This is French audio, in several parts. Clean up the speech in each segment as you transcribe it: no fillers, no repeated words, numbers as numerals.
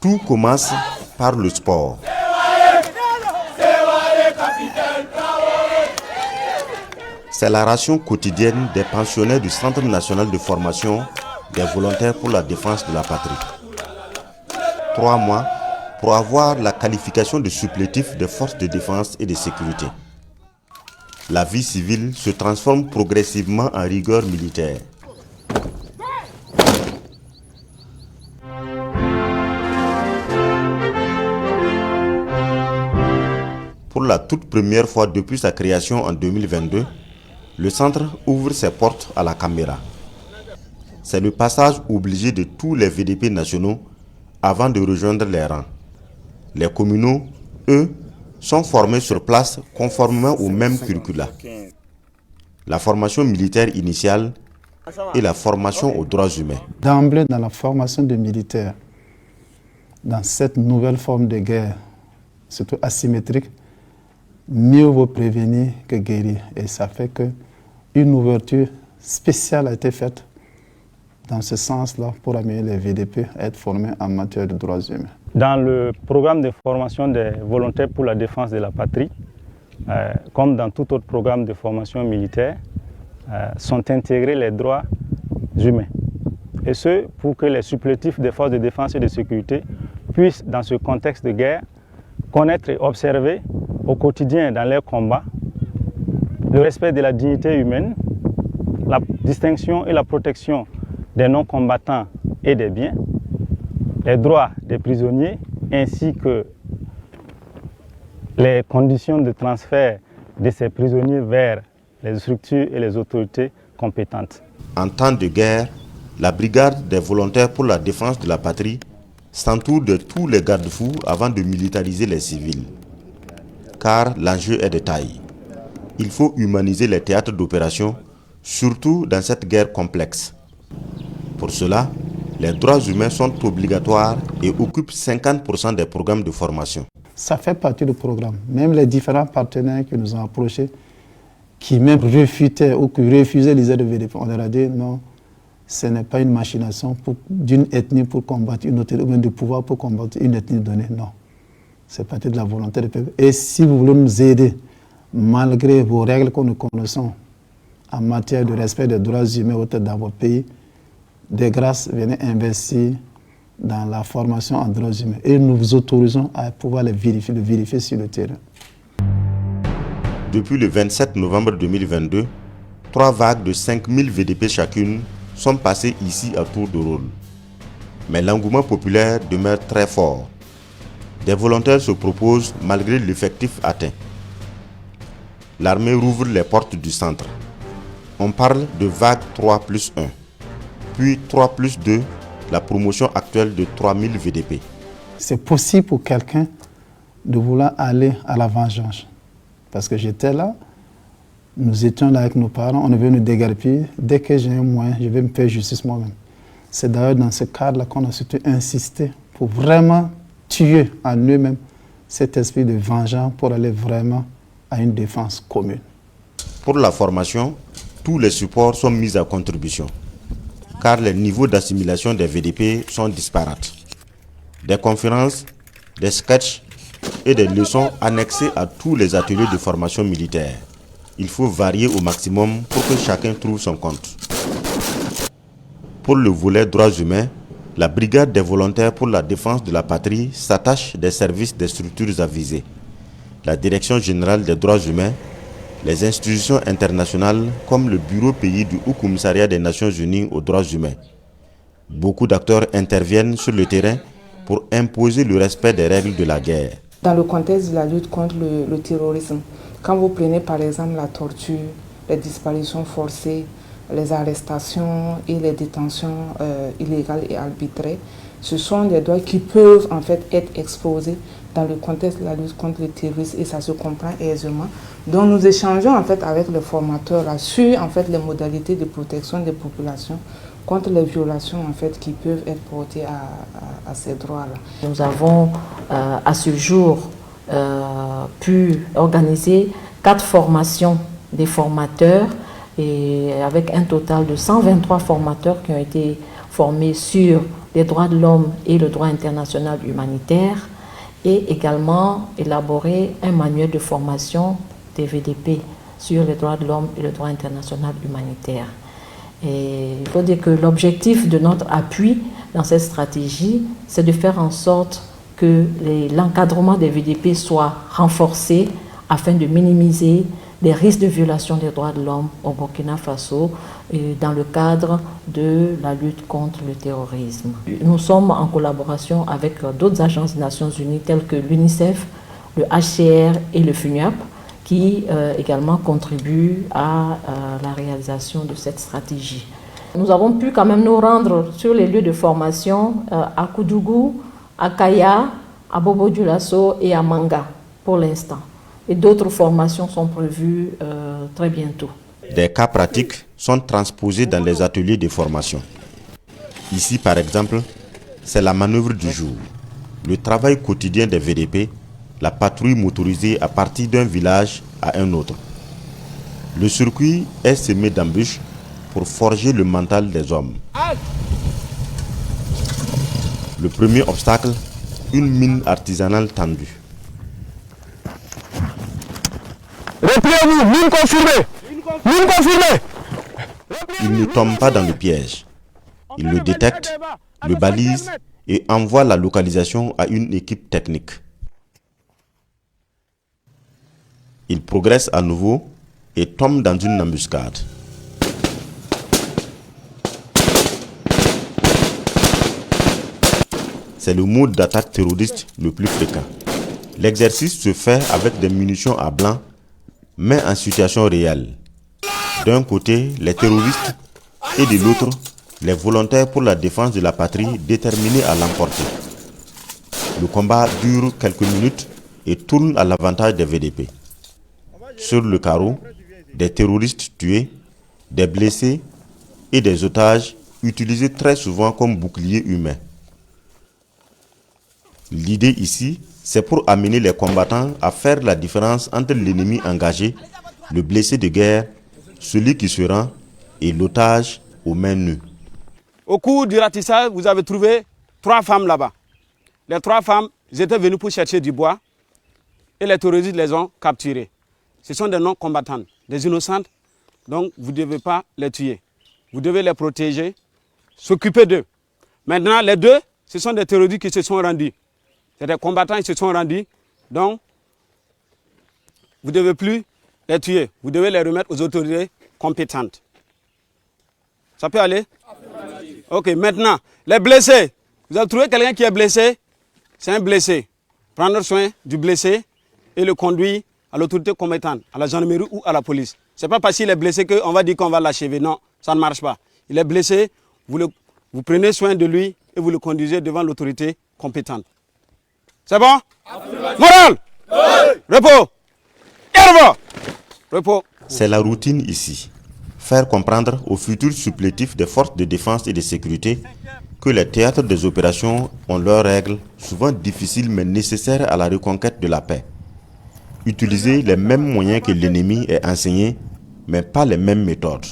Tout commence par le sport. C'est la ration quotidienne des pensionnaires du Centre national de formation des volontaires pour la défense de la patrie. 3 mois pour avoir la qualification de supplétif des forces de défense et de sécurité. La vie civile se transforme progressivement en rigueur militaire. Pour la toute première fois depuis sa création en 2022, le centre ouvre ses portes à la caméra. C'est le passage obligé de tous les VDP nationaux avant de rejoindre les rangs. Les communaux, eux, sont formés sur place conformément au même curricula. La formation militaire initiale et la formation aux droits humains. D'emblée, dans la formation des militaires, dans cette nouvelle forme de guerre, surtout asymétrique, mieux vaut prévenir que guérir. Et ça fait qu'une ouverture spéciale a été faite dans ce sens-là pour amener les VDP à être formés en matière de droits humains. Dans le programme de formation des volontaires pour la défense de la patrie, comme dans tout autre programme de formation militaire, sont intégrés les droits humains. Et ce, pour que les supplétifs des forces de défense et de sécurité puissent, dans ce contexte de guerre, connaître et observer au quotidien dans leurs combats le respect de la dignité humaine, la distinction et la protection des non-combattants et des biens, les droits des prisonniers ainsi que les conditions de transfert de ces prisonniers vers les structures et les autorités compétentes. En temps de guerre, la brigade des volontaires pour la défense de la patrie s'entoure de tous les garde-fous avant de militariser les civils. Car l'enjeu est de taille. Il faut humaniser les théâtres d'opération, surtout dans cette guerre complexe. Pour cela, les droits humains sont obligatoires et occupent 50% des programmes de formation. Ça fait partie du programme. Même les différents partenaires qui nous ont approchés, qui même réfutaient ou qui refusaient les aides de VDP, on leur a dit non, ce n'est pas une machination d'une ethnie pour combattre une autre, ou même du pouvoir pour combattre une ethnie donnée, non. C'est partie de la volonté du peuple. Et si vous voulez nous aider, malgré vos règles que nous connaissons en matière de respect des droits humains dans votre pays, de grâce, venez investir dans la formation en droits humains. Et nous vous autorisons à pouvoir le vérifier sur le terrain. Depuis le 27 novembre 2022, 3 vagues de 5000 VDP chacune sont passées ici à tour de rôle. Mais l'engouement populaire demeure très fort. Des volontaires se proposent malgré l'effectif atteint. L'armée rouvre les portes du centre. On parle de vague 3+1, puis 3+2, la promotion actuelle de 3000 VDP. C'est possible pour quelqu'un de vouloir aller à la vengeance. Parce que j'étais là, nous étions là avec nos parents, on est venu nous déguerpir. Dès que j'ai un moyen, je vais me faire justice moi-même. C'est d'ailleurs dans ce cadre-là qu'on a surtout insisté pour vraiment tuer en eux-mêmes cet esprit de vengeance pour aller vraiment à une défense commune. Pour la formation, tous les supports sont mis à contribution, car les niveaux d'assimilation des VDP sont disparates. Des conférences, des sketchs et des leçons annexées à tous les ateliers de formation militaire. Il faut varier au maximum pour que chacun trouve son compte. Pour le volet droits humains, la brigade des volontaires pour la défense de la patrie s'attache des services des structures avisées. La Direction générale des droits humains, les institutions internationales comme le Bureau pays du Haut Commissariat des Nations Unies aux droits humains. Beaucoup d'acteurs interviennent sur le terrain pour imposer le respect des règles de la guerre. Dans le contexte de la lutte contre le terrorisme, quand vous prenez par exemple la torture, les disparitions forcées, les arrestations et les détentions illégales et arbitraires, ce sont des droits qui peuvent en fait être exposés dans le contexte de la lutte contre le terrorisme et ça se comprend aisément. Donc nous échangeons en fait avec les formateurs sur en fait les modalités de protection des populations contre les violations en fait qui peuvent être portées à ces droits-là. Nous avons à ce jour pu organiser 4 formations des formateurs et avec un total de 123 formateurs qui ont été formés sur des droits de l'homme et le droit international humanitaire, et également élaborer un manuel de formation des VDP sur les droits de l'homme et le droit international humanitaire. Et il faut dire que l'objectif de notre appui dans cette stratégie, c'est de faire en sorte que l'encadrement des VDP soit renforcé afin de minimiser les risques de violation des droits de l'homme au Burkina Faso dans le cadre de la lutte contre le terrorisme. Nous sommes en collaboration avec d'autres agences des Nations Unies telles que l'UNICEF, le HCR et le FUNUAP qui également contribuent à la réalisation de cette stratégie. Nous avons pu quand même nous rendre sur les lieux de formation à Koudougou, à Kaya, à Bobo-Dioulasso et à Manga pour l'instant. Et d'autres formations sont prévues très bientôt. Des cas pratiques sont transposés dans les ateliers de formation. Ici, par exemple, c'est la manœuvre du jour, le travail quotidien des VDP, la patrouille motorisée à partir d'un village à un autre. Le circuit est semé d'embûches pour forger le mental des hommes. Le premier obstacle, une mine artisanale tendue. Repliez-vous, mine confirmée. Mine confirmée. Il ne tombe pas dans le piège. Il le détecte, le balise et envoie la localisation à une équipe technique. Il progresse à nouveau et tombe dans une embuscade. C'est le mode d'attaque terroriste le plus fréquent. L'exercice se fait avec des munitions à blanc, mais en situation réelle. D'un côté, les terroristes et de l'autre, les volontaires pour la défense de la patrie déterminés à l'emporter. Le combat dure quelques minutes et tourne à l'avantage des VDP. Sur le carreau, des terroristes tués, des blessés et des otages utilisés très souvent comme boucliers humains. L'idée ici, c'est pour amener les combattants à faire la différence entre l'ennemi engagé, le blessé de guerre, celui qui se rend et l'otage aux mains nues. Au cours du ratissage, vous avez trouvé 3 femmes là-bas. Les 3 femmes, elles étaient venues pour chercher du bois et les terroristes les ont capturées. Ce sont des non-combattants, des innocentes, donc vous ne devez pas les tuer. Vous devez les protéger, s'occuper d'eux. Maintenant, les 2, ce sont des terroristes qui se sont rendus. C'est des combattants qui se sont rendus, donc vous ne devez plus les tuer. Vous devez les remettre aux autorités compétentes. Ça peut aller? Ok, maintenant, les blessés. Vous avez trouvé quelqu'un qui est blessé? C'est un blessé. Prendre soin du blessé et le conduire à l'autorité compétente, à la gendarmerie ou à la police. Ce n'est pas parce qu'il est blessé qu'on va dire qu'on va l'achever. Non, ça ne marche pas. Il est blessé, vous prenez soin de lui et vous le conduisez devant l'autorité compétente. C'est bon? Moral! Repos! Repos! C'est la routine ici. Faire comprendre aux futurs supplétifs des forces de défense et de sécurité que les théâtres des opérations ont leurs règles, souvent difficiles mais nécessaires à la reconquête de la paix. Utiliser les mêmes moyens que l'ennemi est enseigné, mais pas les mêmes méthodes.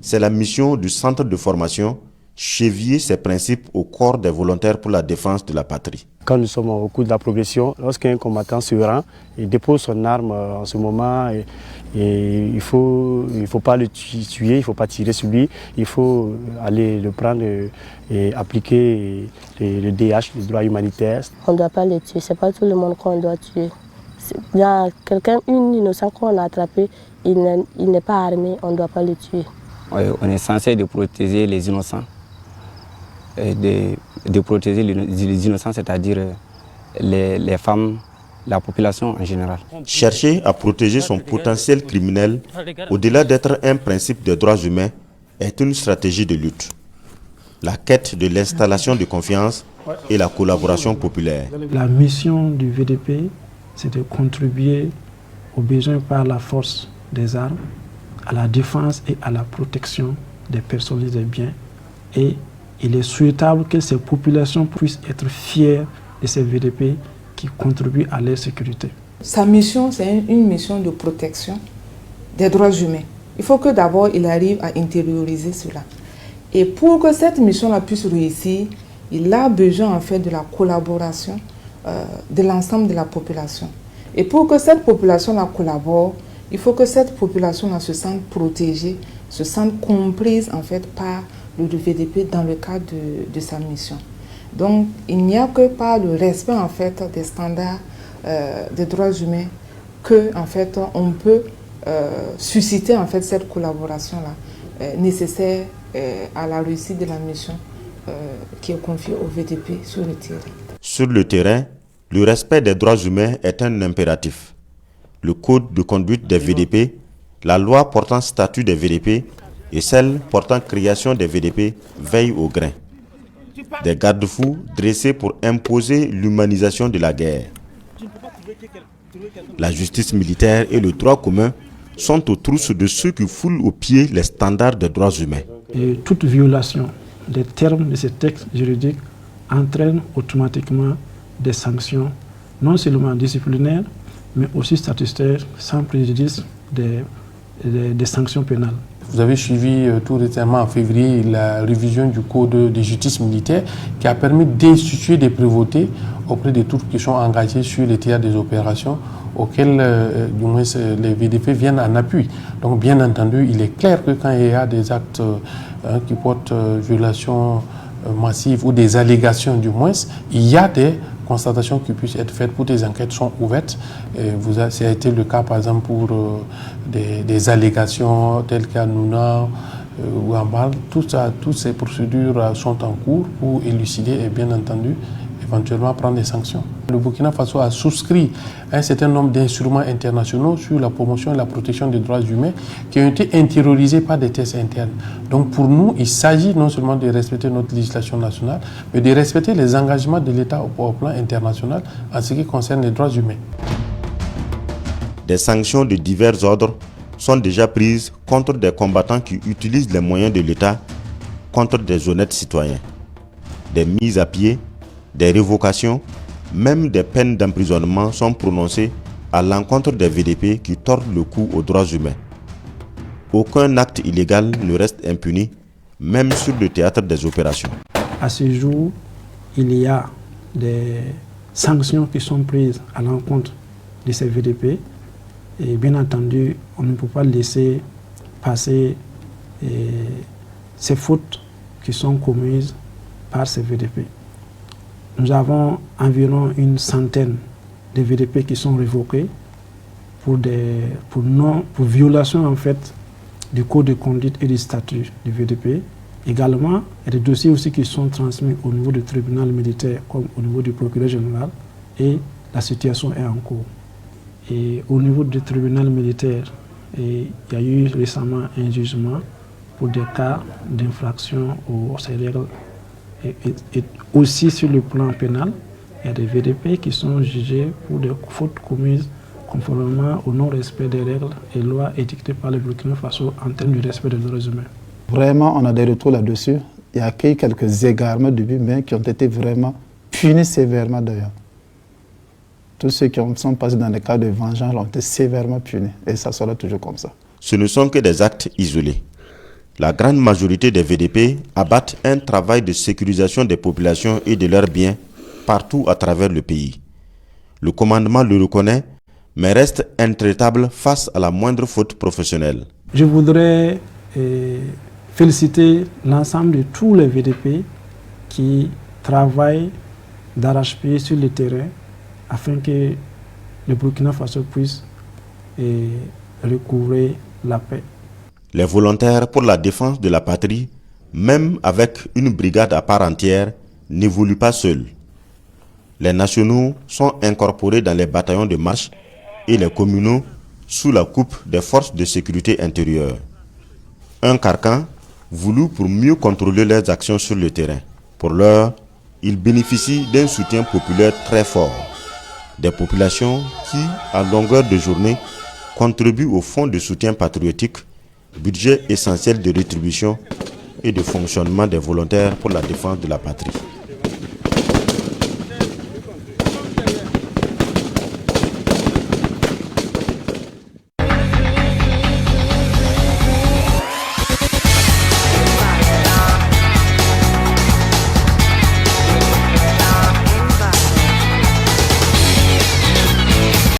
C'est la mission du centre de formation, cheviller ces principes au corps des volontaires pour la défense de la patrie. Quand nous sommes au cours de la progression, lorsqu'un combattant se rend, il dépose son arme en ce moment et il ne faut pas le tuer, il ne faut pas tirer sur lui, il faut aller le prendre et appliquer le DH, le droit humanitaire. On ne doit pas les tuer, ce n'est pas tout le monde qu'on doit tuer. Il y a quelqu'un, une innocent qu'on a attrapé, il n'est pas armé, on ne doit pas le tuer. On est censé de protéger les innocents. De protéger les innocents, c'est-à-dire les femmes, la population en général. Chercher à protéger son potentiel criminel, au-delà d'être un principe des droits humains, est une stratégie de lutte. La quête de l'installation de confiance et la collaboration populaire. La mission du VDP, c'est de contribuer aux besoins par la force des armes, à la défense et à la protection des personnes et des biens. Et il est souhaitable que ces populations puissent être fières de ces VDP qui contribuent à leur sécurité. Sa mission, c'est une mission de protection des droits humains. Il faut que d'abord il arrive à intérioriser cela. Et pour que cette mission-là puisse réussir, il a besoin en fait de la collaboration de l'ensemble de la population. Et pour que cette population-là collabore, il faut que cette population-là se sente protégée, se sente comprise en fait par le VDP dans le cadre de sa mission. Donc il n'y a que par le respect en fait des standards des droits humains que en fait on peut susciter en fait cette collaboration-là nécessaire à la réussite de la mission qui est confiée au VDP sur le terrain. Sur le terrain, le respect des droits humains est un impératif. Le code de conduite des VDP, la loi portant statut des VDP et celle portant création des VDP veillent au grain. Des garde-fous dressés pour imposer l'humanisation de la guerre. La justice militaire et le droit commun sont aux trousses de ceux qui foulent aux pieds les standards des droits humains. Et toute violation des termes de ces textes juridiques entraîne automatiquement des sanctions, non seulement disciplinaires, mais aussi statutaires, sans préjudice des sanctions pénales. Vous avez suivi tout récemment en février la révision du code de justice militaire qui a permis d'instituer des prévôtés auprès de tous qui sont engagés sur les théâtres des opérations auxquels du moins les VDP viennent en appui. Donc bien entendu, il est clair que quand il y a des actes qui portent violation massive ou des allégations du moins, il y a des constatations qui puissent être faites pour des enquêtes sont ouvertes. Ça a été le cas par exemple pour des allégations telles qu'à Nouna ou à Mbal. Toutes ces procédures sont en cours pour élucider et bien entendu éventuellement prendre des sanctions. Le Burkina Faso a souscrit un certain nombre d'instruments internationaux sur la promotion et la protection des droits humains qui ont été intériorisés par des tests internes. Donc pour nous, il s'agit non seulement de respecter notre législation nationale, mais de respecter les engagements de l'État au plan international en ce qui concerne les droits humains. Des sanctions de divers ordres sont déjà prises contre des combattants qui utilisent les moyens de l'État contre des honnêtes citoyens. Des mises à pied, des révocations, même des peines d'emprisonnement sont prononcées à l'encontre des VDP qui tordent le cou aux droits humains. Aucun acte illégal ne reste impuni, même sur le théâtre des opérations. À ce jour, il y a des sanctions qui sont prises à l'encontre de ces VDP. Et bien entendu, on ne peut pas laisser passer ces fautes qui sont commises par ces VDP. Nous avons environ une centaine de VDP qui sont révoqués pour violation en fait du code de conduite et du statut du VDP. Également, il y a des dossiers aussi qui sont transmis au niveau du tribunal militaire comme au niveau du procureur général et la situation est en cours. Et au niveau du tribunal militaire, il y a eu récemment un jugement pour des cas d'infraction aux règles. Et aussi sur le plan pénal, il y a des VDP qui sont jugés pour des fautes commises conformément au non-respect des règles et lois édictées par le Burkina Faso en termes du respect des droits humains. Vraiment, on a des retours là-dessus. Il y a quelques égarements de but, mais qui ont été vraiment punis sévèrement d'ailleurs. Tous ceux qui sont passés dans des cas de vengeance ont été sévèrement punis. Et ça sera toujours comme ça. Ce ne sont que des actes isolés. La grande majorité des VDP abattent un travail de sécurisation des populations et de leurs biens partout à travers le pays. Le commandement le reconnaît, mais reste intraitable face à la moindre faute professionnelle. Je voudrais féliciter l'ensemble de tous les VDP qui travaillent d'arrache-pied sur le terrain afin que le Burkina Faso puisse recouvrer la paix. Les volontaires pour la défense de la patrie, même avec une brigade à part entière, n'évoluent pas seuls. Les nationaux sont incorporés dans les bataillons de marche et les communaux sous la coupe des forces de sécurité intérieure. Un carcan voulu pour mieux contrôler leurs actions sur le terrain. Pour l'heure, ils bénéficient d'un soutien populaire très fort. Des populations qui, à longueur de journée, contribuent au fonds de soutien patriotique, budget essentiel de rétribution et de fonctionnement des volontaires pour la défense de la patrie.